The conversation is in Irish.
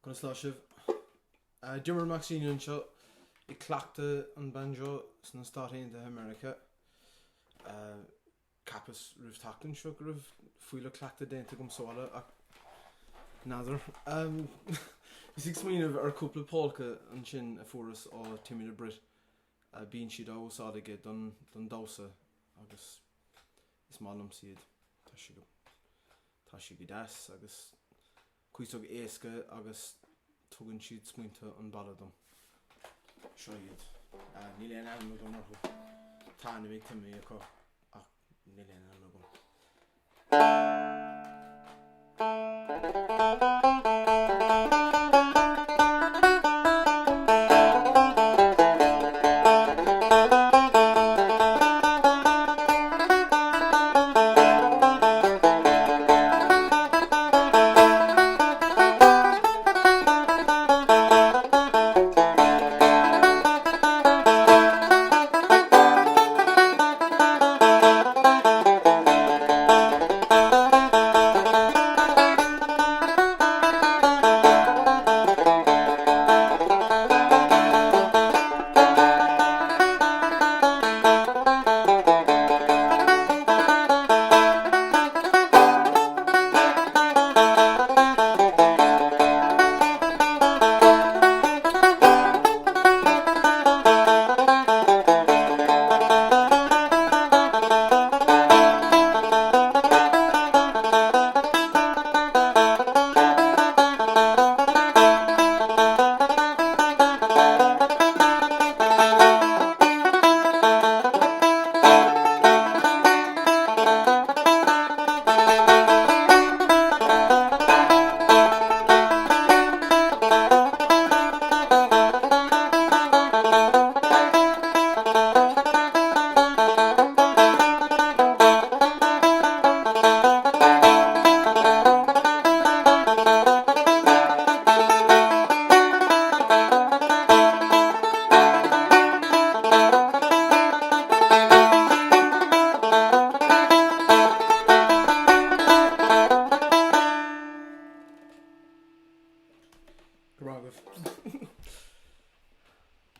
Gonna slash of Dimmer Maxine show I clackte an banjo sna starting into America Kappas roof tackling show roof fuila clackte dente gum sola Nather 6 million of couple polka and chin for us or Timmy the Brit being she do saw they get done dosa agus is malum seed Tashigo das agus Kuisog eske agus tugan sheet smuinte an balladum Shoyid Nilen an no go Tani me Timmy ko Nilen an no go